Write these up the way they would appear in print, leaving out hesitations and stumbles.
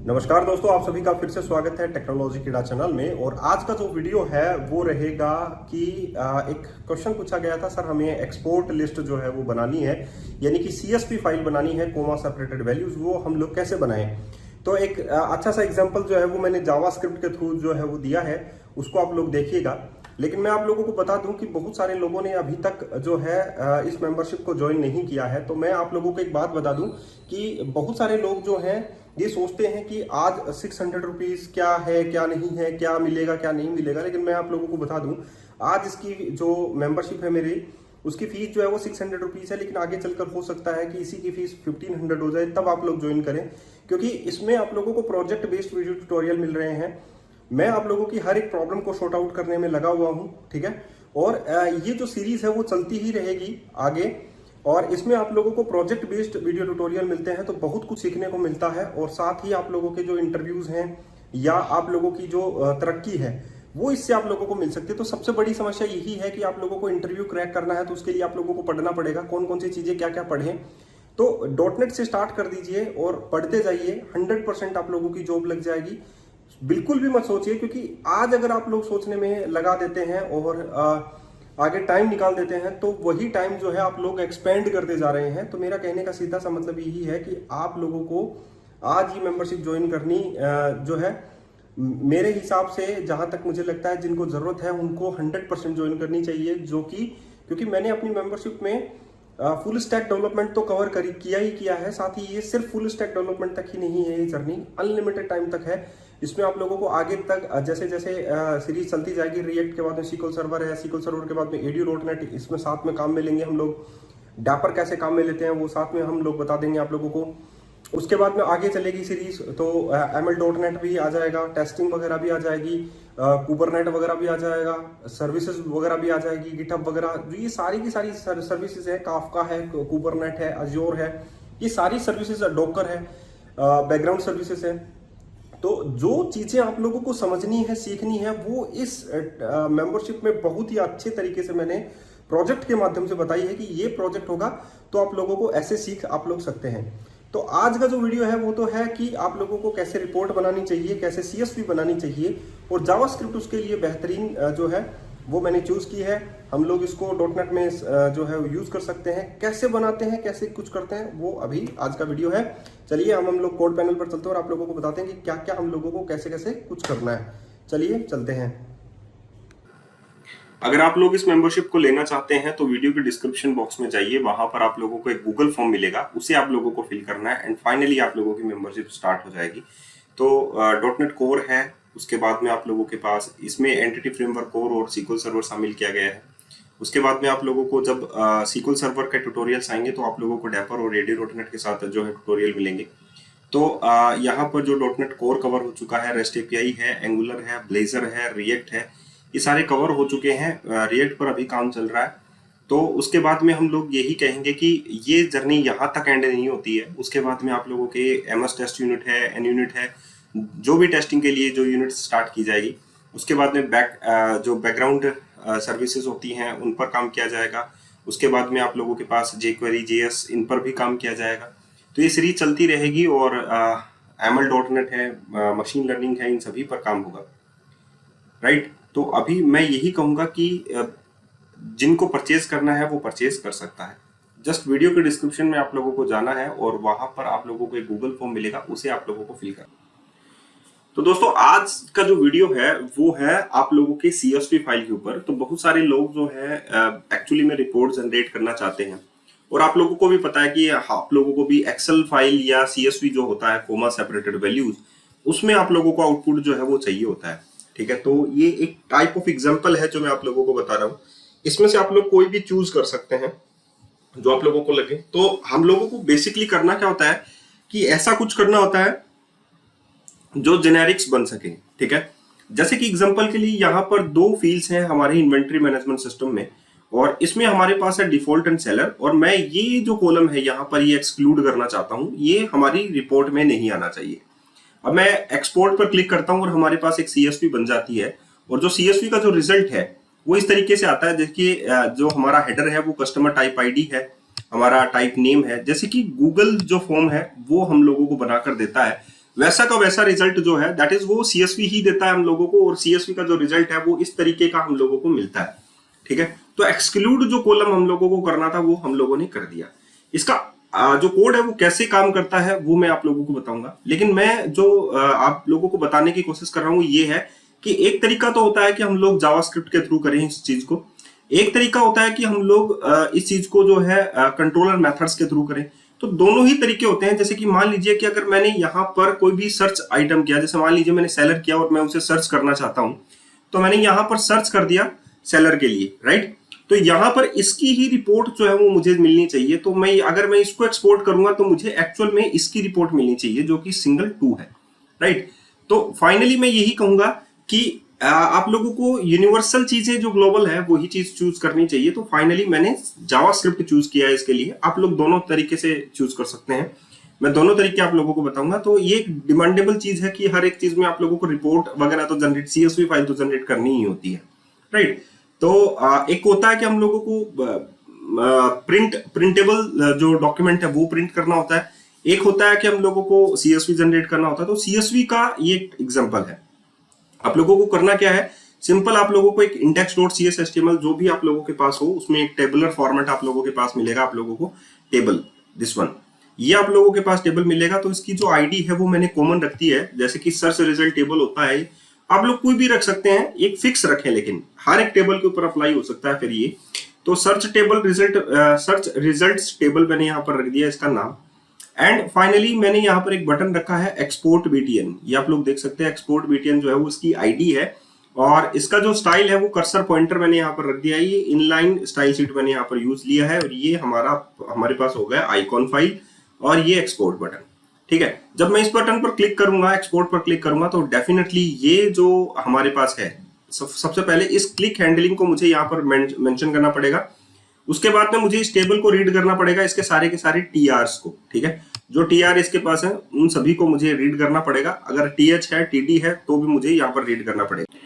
नमस्कार दोस्तों, आप सभी का फिर से स्वागत है टेक्नोलॉजी कीड़ा चैनल में। और आज का जो वीडियो है वो रहेगा कि एक क्वेश्चन पूछा गया था, सर हमें एक्सपोर्ट लिस्ट जो है वो बनानी है, यानी कि CSV फाइल बनानी है, कोमा सेपरेटेड वैल्यूज, वो हम लोग कैसे बनाएं। तो एक अच्छा सा एग्जांपल जो है वो मैंने जावास्क्रिप्ट के थ्रू जो है वो दिया है, उसको आप लोग देखिएगा। लेकिन मैं आप लोगों को बता दूं कि बहुत सारे लोगों ने अभी तक जो है इस मेंबरशिप को ज्वाइन नहीं किया है। तो मैं आप लोगों को एक बात बता दूं कि बहुत सारे लोग जो हैं ये सोचते हैं कि आज 600 रुपीज क्या है क्या नहीं है, क्या मिलेगा क्या नहीं मिलेगा। लेकिन मैं आप लोगों को बता दूं, आज इसकी जो मेंबरशिप है मेरी, उसकी फीस जो है वो 600 रुपीज है। लेकिन आगे चलकर हो सकता है कि इसी की फीस 1500 हो जाए, तब आप लोग ज्वाइन करें, क्योंकि इसमें आप लोगों को प्रोजेक्ट बेस्ड वीडियो ट्यूटोरियल मिल रहे हैं। मैं आप लोगों की हर एक प्रॉब्लम को सॉर्ट आउट करने में लगा हुआ हूं, ठीक है। और ये जो सीरीज है वो चलती ही रहेगी आगे, और इसमें आप लोगों को प्रोजेक्ट बेस्ड वीडियो ट्यूटोरियल मिलते हैं, तो बहुत कुछ सीखने को मिलता है। और साथ ही आप लोगों के जो इंटरव्यूज हैं या आप लोगों की जो तरक्की है वो इससे आप लोगों को मिल सकती है। तो सबसे बड़ी समस्या यही है कि आप लोगों को इंटरव्यू क्रैक करना है, तो उसके लिए आप लोगों को पढ़ना पड़ेगा। कौन कौन सी चीजें क्या क्या पढ़ें, तो डॉटनेट से स्टार्ट कर दीजिए और पढ़ते जाइए। 100% आप लोगों की जॉब लग जाएगी। बिल्कुल भी मत सोचिए, क्योंकि आज अगर आप लोग सोचने में लगा देते हैं और आगे टाइम निकाल देते हैं, तो वही टाइम जो है आप लोग एक्सपेंड करते जा रहे हैं। तो मेरा कहने का सीधा सा मतलब यही है कि आप लोगों को आज ही मेंबरशिप ज्वाइन करनी जो है, मेरे हिसाब से जहां तक मुझे लगता है जिनको जरूरत है उनको 100% ज्वाइन करनी चाहिए। जो कि क्योंकि मैंने अपनी मेंबरशिप में फुल स्टैक डेवलपमेंट तो कवर किया ही किया है, साथ ही ये सिर्फ फुल स्टैक डेवलपमेंट तक ही नहीं है, ये जर्नी अनलिमिटेड टाइम तक है। इसमें आप लोगों को आगे तक जैसे जैसे सीरीज चलती जाएगी, रिएक्ट के बाद में SQL सर्वर है, SQL सर्वर के बाद में एडू डॉटनेट, इसमें साथ में काम में लेंगे हम लोग। डैपर कैसे काम में लेते हैं वो साथ में हम लोग बता देंगे आप लोगों को। उसके बाद में आगे चलेगी सीरीज, तो ML.NET भी आ जाएगा, टेस्टिंग वगैरह भी आ जाएगी, कुबरनेट वगैरह भी आ जाएगा, सर्विसेज वगैरह भी आ जाएगी, गिटहब वगैरह, जो ये सारी की सारी सर्विसेज है, काफका है, कुबरनेट है, अज्योर है, ये सारी सर्विसेज, डॉकर है, बैकग्राउंड सर्विसेज है। तो जो चीजें आप लोगों को समझनी है, सीखनी है, वो इस मेंबरशिप में बहुत ही अच्छे तरीके से मैंने प्रोजेक्ट के माध्यम से बताई है कि ये प्रोजेक्ट होगा तो आप लोगों को ऐसे सीख आप लोग सकते हैं। तो आज का जो वीडियो है वो तो है कि आप लोगों को कैसे रिपोर्ट बनानी चाहिए, कैसे CSV बनानी चाहिए, और जावास्क्रिप्ट उसके लिए बेहतरीन जो है वो मैंने चूज की है। हम लोग इसको डॉटनेट में जो है यूज कर सकते हैं। कैसे बनाते हैं, कैसे कुछ करते हैं, वो अभी आज का वीडियो है। चलिए हम लोग कोड पैनल पर चलते हैं और आप लोगों को बताते हैं कि क्या क्या हम लोगों को कैसे कैसे कुछ करना है। चलिए चलते हैं। अगर आप लोग इस मेंबरशिप को लेना चाहते हैं तो वीडियो के डिस्क्रिप्शन बॉक्स में जाइए, वहां पर आप लोगों को एक गूगल फॉर्म मिलेगा, उसे आप लोगों को फिल करना है एंड फाइनली आप लोगों की मेंबरशिप स्टार्ट हो जाएगी। तो डॉटनेट कोर है, उसके बाद में आप लोगों के पास इसमें एंटिटी फ्रेमवर्क कोर और SQL सर्वर शामिल किया गया है। उसके बाद में आप लोगों को जब SQL सर्वर के ट्यूटोरियल्स आएंगे तो आप लोगों को डैपर और एडू डॉटनेट के साथ जो है ट्यूटोरियल मिलेंगे। तो यहाँ पर जो डॉटनेट कोर कवर हो चुका है, रेस्ट API है, एंगुलर है, ब्लेजर है, रिएक्ट है, ये सारे कवर हो चुके हैं। रिएक्ट पर अभी काम चल रहा है। तो उसके बाद में हम लोग यही कहेंगे कि ये जर्नी यहाँ तक एंड नहीं होती है। उसके बाद में आप लोगों के MS टेस्ट यूनिट है, N यूनिट है, जो भी टेस्टिंग के लिए जो यूनिट स्टार्ट की जाएगी। उसके बाद में जो बैकग्राउंड सर्विसेज होती हैं उन पर काम किया जाएगा। उसके बाद में आप लोगों के पास jQuery, JS, इन पर भी काम किया जाएगा। तो ये सीरीज चलती रहेगी और ML.NET है, मशीन लर्निंग है, इन सभी पर काम होगा, राइट। तो अभी मैं यही कहूंगा कि जिनको परचेज करना है वो परचेज कर सकता है। जस्ट वीडियो के डिस्क्रिप्शन में आप लोगों को जाना है और वहां पर आप लोगों को एक गूगल फॉर्म मिलेगा, उसे आप लोगों को फिल करना। तो दोस्तों आज का जो वीडियो है वो है आप लोगों के CSV फाइल के ऊपर। तो बहुत सारे लोग जो है एक्चुअली में रिपोर्ट जनरेट करना चाहते हैं, और आप लोगों को भी पता है कि आप लोगों को भी एक्सेल फाइल या CSV जो होता है, कोमा सेपरेटेड वैल्यूज, उसमें आप लोगों को आउटपुट जो है वो चाहिए होता है, ठीक है। तो ये एक टाइप ऑफ एग्जांपल है जो मैं आप लोगों को बता रहा हूँ। इसमें से आप लोग कोई भी चूज कर सकते हैं जो आप लोगों को लगे। तो हम लोगों को बेसिकली करना क्या होता है कि ऐसा कुछ करना होता है जो जेनेरिक्स बन सके, ठीक है। जैसे कि एग्जांपल के लिए यहाँ पर दो फील्ड्स हैं हमारे इन्वेंट्री मैनेजमेंट सिस्टम में, और इसमें हमारे पास है डिफॉल्ट एंड सेलर, और मैं ये जो कॉलम है यहाँ पर ये एक्सक्लूड करना चाहता हूँ, ये हमारी रिपोर्ट में नहीं आना चाहिए। अब मैं एक्सपोर्ट पर क्लिक करता हूँ और हमारे पास एक CSV बन जाती है, और जो CSV का जो रिजल्ट है वो इस तरीके से आता है। देखिए जो हमारा हेडर है वो कस्टमर टाइप ID है, हमारा टाइप नेम है। जैसे कि गूगल जो फॉर्म है वो हम लोगों को बनाकर देता है वैसा का वैसा रिजल्ट जो है दैट इज वो सीएसवी ही देता है हम लोगों को, और सीएसवी का जो रिजल्ट है वो इस तरीके का हम लोगों को मिलता है। ठीक है, तो एक्सक्लूड जो कॉलम हम लोगों को करना था वो हम लोगों ने कर दिया। इसका जो कोड है वो कैसे काम करता है वो मैं आप लोगों को बताऊंगा, लेकिन मैं जो आप लोगों को बताने की कोशिश कर रहा हूं ये है कि एक तरीका तो होता है कि हम लोग जावास्क्रिप्ट के थ्रू करें इस चीज को, एक तरीका होता है कि हम लोग इस चीज को जो है कंट्रोलर मेथड्स के थ्रू करें। तो दोनों ही तरीके होते हैं। जैसे कि मान लीजिए कि अगर मैंने यहाँ पर कोई भी सर्च आइटम किया, जैसे मान लीजिए मैंने सेलर किया और मैं उसे सर्च करना चाहता हूं, तो मैंने यहाँ पर सर्च कर दिया सेलर के लिए, राइट। तो यहाँ पर इसकी ही रिपोर्ट जो है वो मुझे मिलनी चाहिए। तो मैं अगर मैं इसको एक्सपोर्ट करूंगा तो मुझे एक्चुअल में इसकी रिपोर्ट मिलनी चाहिए जो कि सिंगल 2 है, राइट। तो फाइनली मैं यही कहूंगा कि आप लोगों को यूनिवर्सल चीजें जो ग्लोबल है वही चीज चूज करनी चाहिए। तो फाइनली मैंने जावास्क्रिप्ट चूज किया है इसके लिए। आप लोग दोनों तरीके से चूज कर सकते हैं, मैं दोनों तरीके आप लोगों को बताऊंगा। तो ये एक डिमांडेबल चीज है कि हर एक चीज में आप लोगों को रिपोर्ट वगैरह तो जनरेट, सीएसवी फाइल तो जनरेट करनी ही होती है, राइट। तो एक होता है कि हम लोगों को प्रिंटेबल जो डॉक्यूमेंट है वो प्रिंट करना होता है, एक होता है कि हम लोगों को सीएसवी जनरेट करना होता है। तो सीएसवी का ये एक एग्जांपल है। आप लोगों को करना क्या है, सिंपल आप लोगों को एक index.cshtml जो भी आप लोगों के पास हो उसमें एक टेबुलर फॉर्मेट आप लोगों के पास मिलेगा, आप लोगों को टेबल, दिस वन, ये आप लोगों के पास टेबल मिलेगा। तो इसकी जो आईडी है वो मैंने कॉमन रखती है, जैसे कि सर्च रिजल्ट टेबल होता है, आप लोग कोई भी रख सकते हैं, एक फिक्स रखें, लेकिन हर एक टेबल के ऊपर अप्लाई हो सकता है फिर ये। तो सर्च रिजल्ट टेबल मैंने यहाँ पर रख दिया इसका नाम। एंड फाइनली मैंने यहाँ पर एक बटन रखा है एक्सपोर्ट बीटीएन, ये आप लोग देख सकते हैं एक्सपोर्ट बीटीएन जो है वो उसकी आईडी है। और इसका जो स्टाइल है वो कर्सर पॉइंटर मैंने यहाँ पर रख दिया है, ये इनलाइन स्टाइल शीट मैंने यहाँ पर यूज लिया है। और ये हमारे पास हो गया आइकॉन फाइल और ये एक्सपोर्ट बटन, ठीक है। जब मैं इस बटन पर क्लिक करूंगा, एक्सपोर्ट पर क्लिक करूंगा, तो डेफिनेटली ये जो हमारे पास है, सबसे पहले इस क्लिक हैंडलिंग को मुझे यहाँ पर मेंशन करना पड़ेगा। उसके बाद में मुझे इस टेबल को रीड करना पड़ेगा, इसके सारे के सारे टीआरस को, ठीक है। जो टीआर इसके पास है उन सभी को मुझे रीड करना पड़ेगा। अगर टीएच है, टीडी है, तो भी मुझे यहाँ पर रीड करना पड़ेगा।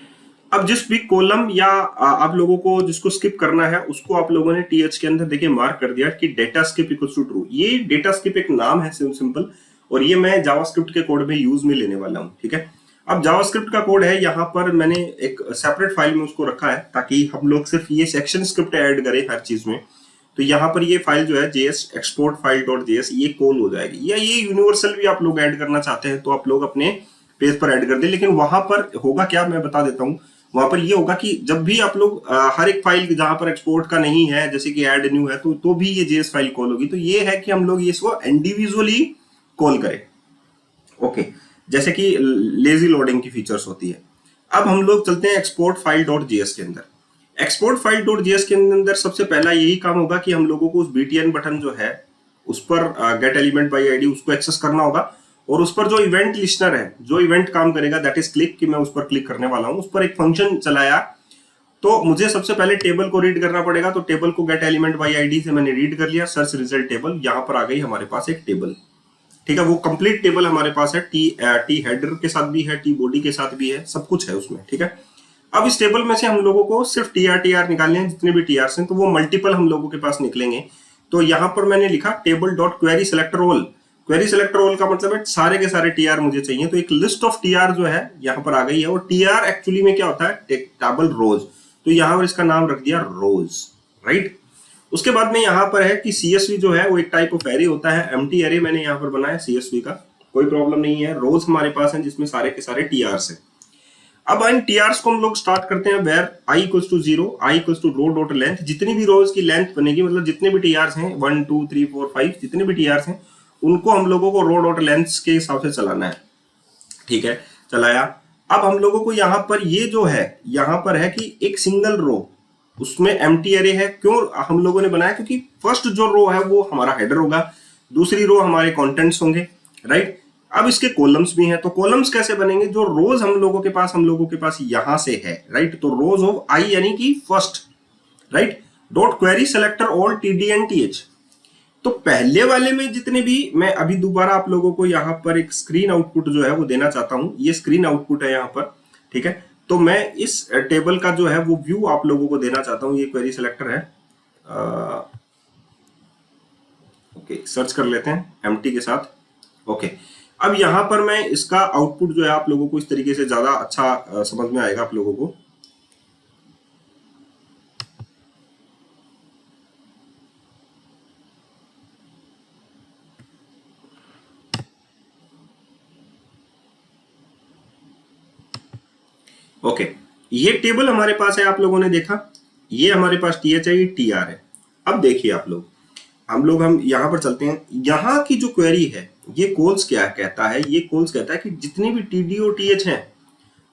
अब जिस भी कॉलम या आप लोगों को जिसको स्किप करना है उसको आप लोगों ने टीएच के अंदर देखिए मार्क कर दिया कि data skip equals to true. ये डेटा स्किप एक नाम है सिंपल, और ये मैं जावास्क्रिप्ट के कोड में यूज में लेने वाला हूँ, ठीक है। अब जावास्क्रिप्ट का कोड है, यहाँ पर मैंने एक सेपरेट फाइल में उसको रखा है ताकि हम लोग सिर्फ ये सेक्शन स्क्रिप्ट ऐड करें हर चीज में। तो यहाँ पर ये फाइल जो है JS export file.js ये कॉल हो जाएगी। या ये यूनिवर्सल भी आप लोग ऐड करना चाहते हैं तो आप लोग अपने पेज पर ऐड कर दें, लेकिन वहां पर होगा क्या मैं बता देता हूँ। वहां पर ये होगा कि जब भी आप लोग हर एक फाइल जहां पर एक्सपोर्ट का नहीं है, जैसे कि ऐड न्यू है, तो भी ये JS फाइल कॉल होगी। तो ये है कि हम लोग इसको इंडिविजुअली कॉल करें, ओके, जैसे कि लेजी लोडिंग की फीचर्स होती है। अब हम लोग चलते हैं एक्सपोर्ट फाइल.js के अंदर। एक्सपोर्ट फाइल.js के अंदर सबसे पहला यही काम होगा कि हम लोगों को उस बीटीएन बटन जो है उस पर गेट एलिमेंट बाय आईडी उसको एक्सेस करना होगा, और उस पर जो इवेंट लिस्टनर है, जो इवेंट काम करेगा दैट इज क्लिक, कि मैं उस पर क्लिक करने वाला हूं, उस पर एक फंक्शन चलाया। तो मुझे सबसे पहले टेबल को रीड करना पड़ेगा। तो टेबल को गेट एलिमेंट बाय आईडी से मैंने रीड कर लिया, सर्च रिजल्ट टेबल, यहां पर आ गई हमारे पास एक टेबल, ठीक है। वो कंप्लीट टेबल हमारे पास है, टी हेडर के साथ भी है, टी बॉडी के साथ भी है, सब कुछ है उसमें, ठीक है। अब इस टेबल में से हम लोगों को सिर्फ टीआर निकालने हैं, जितने भी टीआर हैं, तो वो मल्टीपल हम लोगों के पास निकलेंगे। तो यहाँ पर मैंने लिखा table dot query selector all. Query selector all का मतलब है सारे के सारे टीआर मुझे चाहिए। तो एक लिस्ट ऑफ टीआर जो है यहाँ पर आ गई है, और टीआर एक्चुअली में क्या होता है, टेबल रोज। तो यहाँ पर इसका नाम रख दिया रोज, राइट। उसके बाद में यहाँ पर है कि सीएसवी जो है वो एक टाइप ऑफ एरे होता है, एम्प्टी एरे मैंने यहाँ पर बनाया सीएसवी का, कोई प्रॉब्लम नहीं है। रोज हमारे पास है जिसमें सारे के सारे टीआरस है। अब इन टीआरस को हम लोग स्टार्ट करते हैं where i equals to 0, i equals to row dot length. जितनी भी रोज की लेंथ बनेगी, मतलब जितने भी टीआरस हैं 1 2 3 4 5 जितने भी टीआरस हैं उनको हम लोगों को रो डॉट लेंथ के हिसाब से चलाना है, ठीक है। चलाया। अब हम लोगों को यहाँ पर ये जो है, यहाँ पर है कि एक सिंगल रो उसमें एम्प्टी एरे है। क्यों हम लोगों ने बनाया, क्योंकि फर्स्ट जो रो है वो हमारा हेडर होगा, दूसरी रो हमारे कंटेंट्स होंगे, राइट। अब इसके कॉलम्स भी हैं। तो कॉलम्स कैसे बनेंगे, जो रोज हम लोगों के पास यहां से है, राइट। तो रोज ऑफ आई यानी कि first, right, dot query selector all TD and TH. तो पहले वाले में जितने भी, मैं अभी दोबारा आप लोगों को यहाँ पर एक स्क्रीन आउटपुट जो है वो देना चाहता हूं। ये स्क्रीन आउटपुट है यहाँ पर, ठीक है। तो मैं इस टेबल का जो है वो व्यू आप लोगों को देना चाहता हूं। ये क्वेरी सेलेक्टर है, ओके, सर्च कर लेते हैं एम्प्टी के साथ, ओके। अब यहां पर मैं इसका आउटपुट जो है आप लोगों को इस तरीके से ज्यादा अच्छा समझ में आएगा आप लोगों को। ओके, ये टेबल हमारे पास है, आप लोगों ने देखा, ये हमारे पास टी एच है, ये टी आर है। अब देखिए आप लोग, हम यहां पर चलते हैं। यहां की जो क्वेरी है, ये कोल्स क्या कहता है, ये कोल्स कहता है कि जितने भी टी डी और टी एच हैं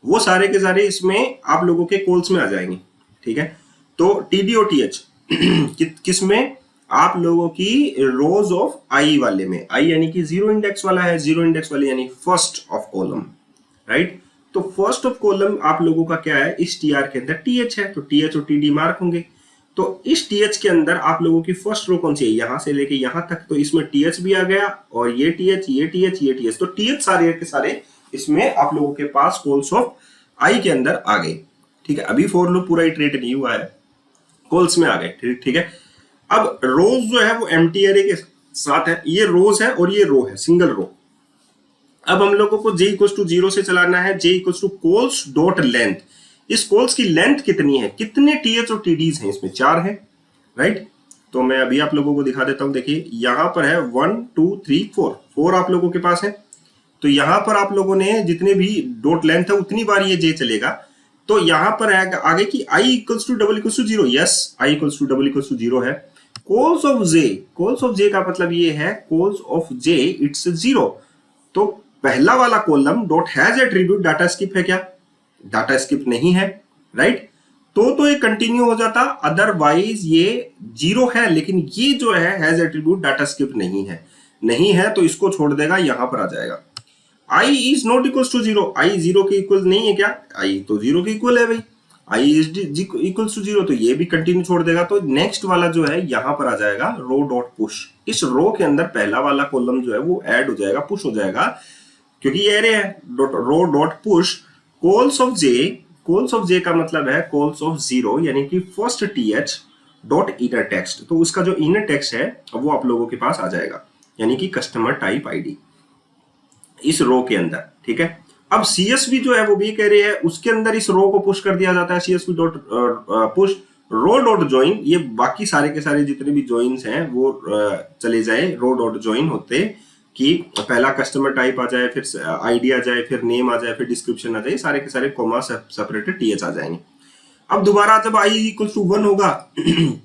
वो सारे के सारे इसमें आप लोगों के कोल्स में आ जाएंगे। ठीक है, तो टी डी और टी एच किस में, आप लोगों की रोज ऑफ आई वाले में। आई यानी कि जीरो इंडेक्स वाला है, जीरो इंडेक्स वाले यानी फर्स्ट ऑफ कॉलम, राइट। तो फर्स्ट ऑफ कॉलम आप लोगों का क्या है, इस टी आर के अंदर टी एच है, तो टी एच और टी डी मार्क होंगे। तो इस टी एच के अंदर आप लोगों की फर्स्ट रो कौन सी है, यहां से लेके यहां तक, तो इसमें टी एच भी आ गया, और ये टी एच, ये टी एच, ये टी एच, तो टी एच सारे के सारे इसमें आप लोगों के पास कोल्स ऑफ आई के अंदर आ गए। ठीक है, अभी फॉर लूप पूरा इटरेट नहीं हुआ है, कोल्स में आ गए। ठीक है, अब रोज जो है वो एम्प्टी एरे के साथ है, ये रोज है और ये रो है, सिंगल रो। अब हम लोगों को j इक्वल टू 0 से चलाना है, j equal to cols dot length. इस कोल्स की लेंथ कितनी है, कितने टीएच और टीडीज हैं इसमें, 4 है, राइट। तो मैं अभी आप लोगों को दिखा देता हूं, देखिए यहां पर है 1 2 3 4 आप लोगों के पास है। तो यहां पर आप लोगों ने जितने भी डॉट लेंथ है उतनी बार ये j चलेगा। तो यहां पर है आगे की i equals to double equals to 0, yes i equals to double equals to 0 है। कोल्स ऑफ j का मतलब ये है, कोल्स ऑफ j इट्स 0। तो पहला वाला column dot has attribute data skip है क्या, डाटा स्किप नहीं है, राइट। तो ये कंटिन्यू हो जाता, अदरवाइज ये 0 है, लेकिन ये जो है हैज एट्रीब्यूट डाटा स्किप नहीं है तो इसको छोड़ देगा, यहां पर आ जाएगा। i is not equal to 0, i 0 के इक्वल नहीं है क्या, i तो 0 के इक्वल है भाई, i इज इक्वल टू 0, तो ये भी कंटिन्यू छोड़ देगा। तो नेक्स्ट वाला जो है यहां पर आ जाएगा रो डॉट पुश। इस रो के अंदर पहला वाला कॉलम जो है वो ऐड हो जाएगा, पुश हो जाएगा, क्योंकि ये एरे है। रो डॉट पुश कोल्स ऑफ जे का मतलब है कोल्स ऑफ 0 यानी कि first T H dot inner text. तो उसका जो इनर टेक्स्ट है वो आप लोगों के पास आ जाएगा, यानी कि कस्टमर टाइप आईडी इस रो के अंदर। ठीक है, अब सीएसवी जो है वो भी कह रहे हैं उसके अंदर इस रो को पुश कर दिया जाता है, सीएसवी डॉट पुश रो डॉट ज्वाइन। ये बाकी सारे के सारे जितने भी ज्वाइंस हैं वो चले जाए रो डॉट ज्वाइन होते, कि पहला कस्टमर टाइप आ जाए, फिर आईडी आ जाए, फिर नेम आ जाए, फिर डिस्क्रिप्शन आ जाए, सारे के सारे कॉमा सेपरेटेड टीएच आ जाएंगे। अब दोबारा जब आई इक्वल टू 1 होगा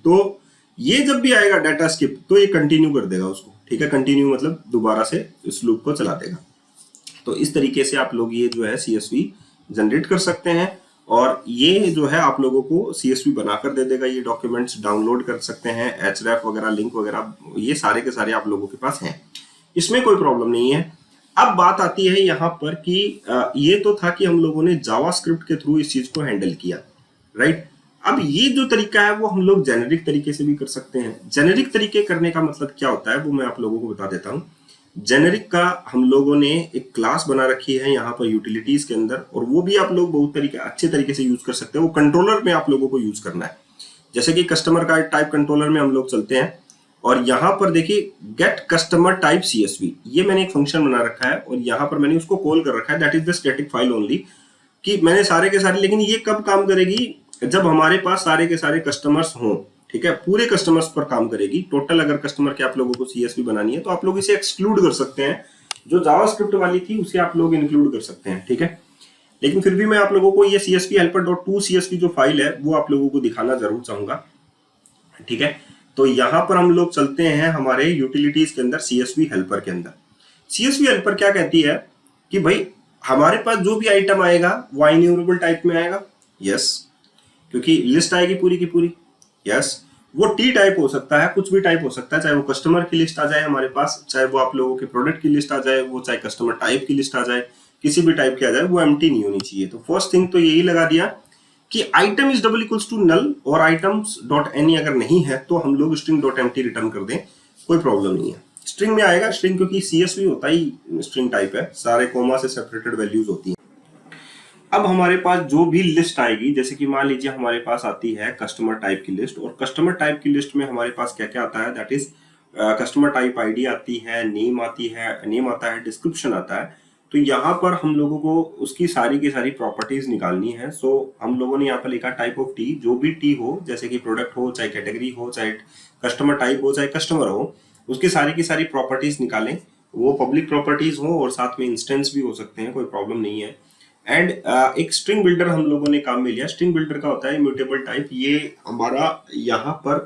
तो ये जब भी आएगा डाटा स्किप तो ये कंटिन्यू कर देगा उसको। ठीक है, कंटिन्यू मतलब दोबारा से इस लूप को चला देगा। तो इस तरीके से आप लोग ये जो है सीएसवी जनरेट कर सकते हैं, और ये जो है आप लोगों को सीएसवी बनाकर दे देगा। ये डॉक्यूमेंट्स डाउनलोड कर सकते हैं, एचरेफ वगैरह, लिंक वगैरह, ये सारे के सारे आप लोगों के पास हैं, इसमें कोई प्रॉब्लम नहीं है। अब बात आती है यहाँ पर कि ये तो था कि हम लोगों ने जावास्क्रिप्ट के थ्रू इस चीज को हैंडल किया, राइट। अब ये जो तरीका है वो हम लोग जेनेरिक तरीके से भी कर सकते हैं। जेनेरिक तरीके करने का मतलब क्या होता है वो मैं आप लोगों को बता देता हूँ। जेनेरिक का हम लोगों ने एक क्लास बना रखी है यहाँ पर यूटिलिटीज के अंदर, और वो भी आप लोग बहुत अच्छे तरीके से यूज कर सकते हैं। वो कंट्रोलर में आप लोगों को यूज करना है, जैसे कि कस्टमर का टाइप कंट्रोलर में हम लोग चलते हैं, और यहाँ पर देखिए गेट कस्टमर टाइप सीएसवी, ये मैंने एक फंक्शन बना रखा है, और यहाँ पर मैंने उसको कॉल कर रखा है, that is the static file only, कि मैंने सारे के सारे, लेकिन ये कब काम करेगी, जब हमारे पास सारे के सारे कस्टमर्स हों। ठीक है, पूरे कस्टमर्स पर काम करेगी। टोटल अगर कस्टमर के आप लोगों को सीएसवी बनानी है तो आप लोग इसे एक्सक्लूड कर सकते हैं, जो जावास्क्रिप्ट वाली थी उसे आप लोग इंक्लूड कर सकते हैं। ठीक है, लेकिन फिर भी मैं आप लोगों को ये CSV helper.2 CSV जो फाइल है वो आप लोगों को दिखाना जरूर चाहूंगा। ठीक है, तो यहां पर हम लोग चलते हैं हमारे यूटिलिटीज के अंदर, CSV हेल्पर के अंदर। CSV हेल्पर क्या कहती है कि भाई हमारे पास जो भी आइटम आएगा वो इन्यूमरेबल टाइप में आएगा, यस, क्योंकि लिस्ट आएगी पूरी की पूरी, यस। वो टी टाइप हो सकता है, कुछ भी टाइप हो सकता है, चाहे वो कस्टमर की लिस्ट आ जाए हमारे पास, चाहे वो आप लोगों के प्रोडक्ट की लिस्ट आ जाए, वो चाहे कस्टमर टाइप की लिस्ट आ जाए, किसी भी टाइप की आ जाए, वो एम्प्टी नहीं होनी चाहिए। तो फर्स्ट थिंग तो यही लगा दिया कि item is double equals to null, और आइटम्स डॉट एनी अगर नहीं है तो हम लोग स्ट्रिंग डॉट एम्प्टी रिटर्न कर दें, कोई प्रॉब्लम नहीं है। स्ट्रिंग में आएगा, स्ट्रिंग क्योंकि सीएसवी होता ही स्ट्रिंग टाइप है, सारे कोमा से सेपरेटेड वैल्यूज होती हैं। अब हमारे पास जो भी लिस्ट आएगी, जैसे कि मान लीजिए हमारे पास आती है कस्टमर टाइप की लिस्ट, और कस्टमर टाइप की लिस्ट में हमारे पास क्या क्या आता है, that is customer type ID आती है, नेम आती है, नेम आता है, डिस्क्रिप्शन आता है। तो यहाँ पर हम लोगों को उसकी सारी की सारी प्रॉपर्टीज निकालनी है। सो हम लोगों ने यहाँ पर लिखा टाइप ऑफ टी, जो भी टी हो, जैसे कि प्रोडक्ट हो, चाहे कैटेगरी हो, चाहे कस्टमर टाइप हो, चाहे कस्टमर हो, उसकी सारी की सारी प्रॉपर्टीज निकालें। वो पब्लिक प्रॉपर्टीज हो और साथ में इंस्टेंस भी हो सकते हैं, कोई प्रॉब्लम नहीं है। एंड एक स्ट्रिंग बिल्डर हम लोगों ने काम में लिया। स्ट्रिंग बिल्डर का होता है इम्यूटेबल टाइप। ये हमारा यहाँ पर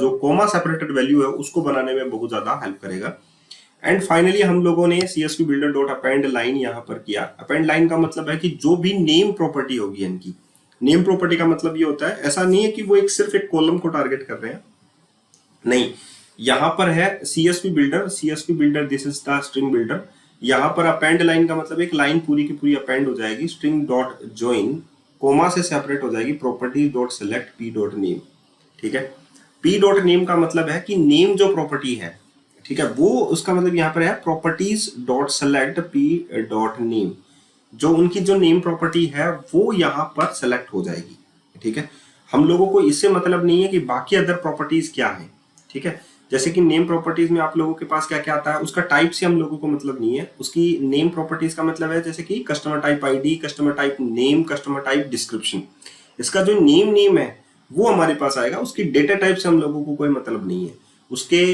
जो कोमा सेपरेटेड वैल्यू है उसको बनाने में बहुत ज्यादा हेल्प करेगा। एंड फाइनली हम लोगों ने CSV builder dot append line यहाँ पर किया। अपेंड लाइन का मतलब है कि जो भी नेम प्रॉपर्टी होगी इनकी, नेम प्रॉपर्टी का मतलब ये होता है, ऐसा नहीं है कि वो एक सिर्फ एक कॉलम को टारगेट कर रहे हैं, नहीं, यहाँ पर है CSV builder, this is the string builder. यहाँ पर अपेंड लाइन का मतलब एक लाइन पूरी की पूरी अपेंड हो जाएगी, स्ट्रिंग डॉट ज्वाइन, कोमा से सेपरेट हो जाएगी, property dot select P dot name. ठीक है, पी डॉट नेम का मतलब है कि नेम जो प्रॉपर्टी है, ठीक है, वो उसका मतलब यहाँ पर है properties dot select P dot name. जो उनकी जो नेम प्रॉपर्टी है वो यहाँ पर सेलेक्ट हो जाएगी। ठीक है, हम लोगों को इससे मतलब नहीं है कि बाकी अदर प्रॉपर्टीज क्या है। ठीक है, जैसे कि नेम प्रॉपर्टीज में आप लोगों के पास क्या क्या आता है, उसका टाइप से हम लोगों को मतलब नहीं है। उसकी नेम प्रॉपर्टीज का मतलब है जैसे कि customer type ID, customer type name, customer type description. इसका जो नेम है वो हमारे पास आएगा। उसकी डेटा टाइप से हम लोगों को कोई मतलब नहीं है। उसके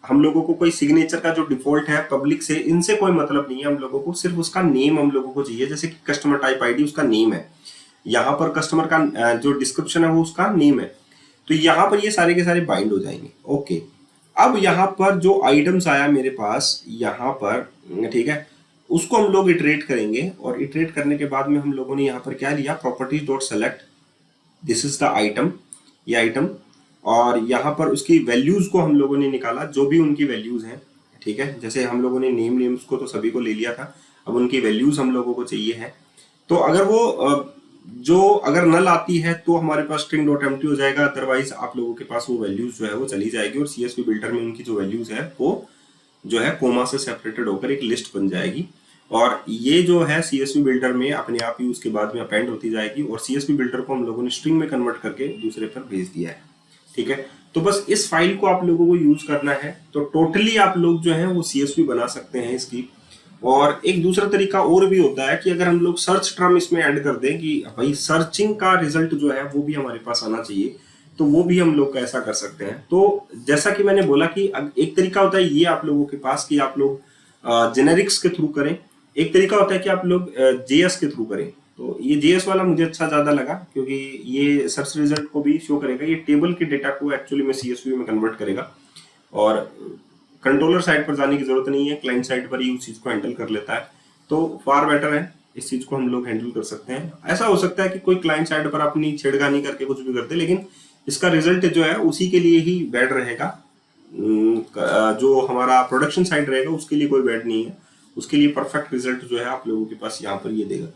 हम लोगों को कोई सिग्नेचर का जो डिफॉल्ट है पब्लिक से, इनसे कोई मतलब नहीं है। हम लोगों को सिर्फ उसका नेम हम लोगों को चाहिए। जैसे कि कस्टमर टाइप आईडी उसका नेम है, यहाँ पर कस्टमर का जो डिस्क्रिप्शन है वो उसका नेम है। तो यहाँ पर ये सारे के सारे बाइंड हो जाएंगे। ओके, अब यहाँ पर जो आइटम्स आया मेरे पास यहाँ पर, ठीक है, उसको हम लोग इटरेट करेंगे। और इटरेट करने के बाद में हम लोगों ने यहाँ पर क्या लिया, properties dot select, this is the item, ये आइटम, और यहाँ पर उसकी वैल्यूज को हम लोगों ने निकाला, जो भी उनकी वैल्यूज हैं। ठीक है, जैसे हम लोगों ने नेम्स को तो सभी को ले लिया था, अब उनकी वैल्यूज हम लोगों को चाहिए है। तो अगर वो जो अगर नल आती है तो हमारे पास स्ट्रिंग डॉट एम्प्टी हो जाएगा, अदरवाइज आप लोगों के पास वो वैल्यूज जो है वो चली जाएगी और CSV बिल्डर में उनकी जो वैल्यूज है वो जो है कोमा से सेपरेटेड होकर एक लिस्ट बन जाएगी। और ये जो है CSV बिल्डर में अपने आप ही उसके बाद में अपेंड होती जाएगी। और CSV बिल्डर को हम लोगों ने स्ट्रिंग में कन्वर्ट करके दूसरे पर भेज दिया है। ठीक है, तो बस इस फाइल को आप लोगों को यूज करना है। तो टोटली आप लोग जो है वो CSV बना सकते हैं इसकी। और एक दूसरा तरीका और भी होता है कि अगर हम लोग सर्च टर्म इसमें ऐड कर दें कि भाई सर्चिंग का रिजल्ट जो है वो भी हमारे पास आना चाहिए, तो वो भी हम लोग ऐसा कर सकते हैं। तो जैसा कि मैंने बोला कि एक तरीका होता है ये आप लोगों के पास कि आप लोग जेनेरिक्स के थ्रू करें, एक तरीका होता है कि आप लोग JS के थ्रू करें। तो ये JS वाला मुझे अच्छा ज्यादा लगा क्योंकि ये सर्च रिजल्ट को भी शो करेगा, ये टेबल के डेटा को एक्चुअली में CSV में कन्वर्ट करेगा और कंट्रोलर साइड पर जाने की जरूरत नहीं है, क्लाइंट साइड पर ही उस चीज को हैंडल कर लेता है। तो फार बेटर है, इस चीज को हम लोग हैंडल कर सकते हैं। ऐसा हो सकता है कि कोई क्लाइंट साइड पर अपनी छेड़खानी करके कुछ भी करते, लेकिन इसका रिजल्ट जो है उसी के लिए ही बैड रहेगा। जो हमारा प्रोडक्शन साइड रहेगा उसके लिए कोई बैड नहीं है, उसके लिए परफेक्ट रिजल्ट जो है आप लोगों के पास यहाँ पर ये देगा।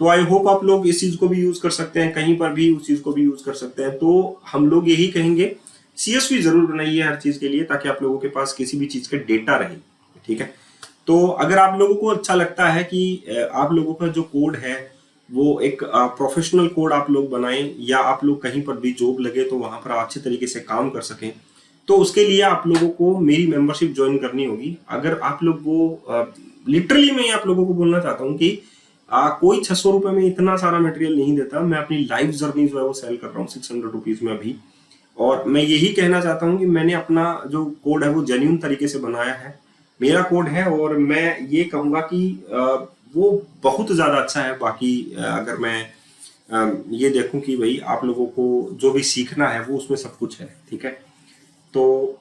तो आई होप आप लोग इस चीज को भी यूज कर सकते हैं, कहीं पर भी उस चीज को भी यूज कर सकते हैं। तो हम लोग यही कहेंगे CSV जरूर बनाइए हर चीज के लिए, ताकि आप लोगों के पास किसी भी चीज का डेटा रहे। ठीक है, तो अगर आप लोगों को अच्छा लगता है कि आप लोगों का जो कोड है वो एक प्रोफेशनल कोड आप लोग बनाएं, या आप लोग कहीं पर भी जॉब लगे तो वहां पर अच्छे तरीके से काम कर सकें, तो उसके लिए आप लोगों को मेरी मेंबरशिप ज्वाइन करनी होगी। अगर आप लोग वो लिटरली मैं आप लोगों को बोलना चाहता हूँ कि कोई 600 रुपए में इतना सारा मटेरियल नहीं देता। मैं अपनी लाइफ जर्नी जो है वो सेल कर रहा हूँ 600 रुपीज में अभी। और मैं यही कहना चाहता हूँ कि मैंने अपना जो कोड है वो जेन्युइन तरीके से बनाया है, मेरा कोड है, और मैं ये कहूँगा कि वो बहुत ज्यादा अच्छा है। बाकी अगर मैं ये देखूं कि भाई आप लोगों को जो भी सीखना है वो उसमें सब कुछ है। ठीक है, तो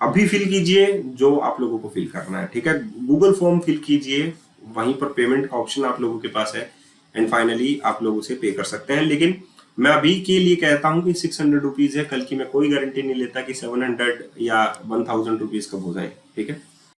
अभी फिल कीजिए जो आप लोगों को फिल करना है। ठीक है, गूगल फॉर्म फिल कीजिए, वहीं पर पेमेंट का ऑप्शन आप लोगों के पास है, एंड फाइनली आप लोग उसे पे कर सकते हैं। लेकिन मैं अभी के लिए कहता हूं कि 600 रुपीज है, कल की मैं कोई गारंटी नहीं लेता कि 700 या 1000 रुपीज कब हो जाए। ठीक है।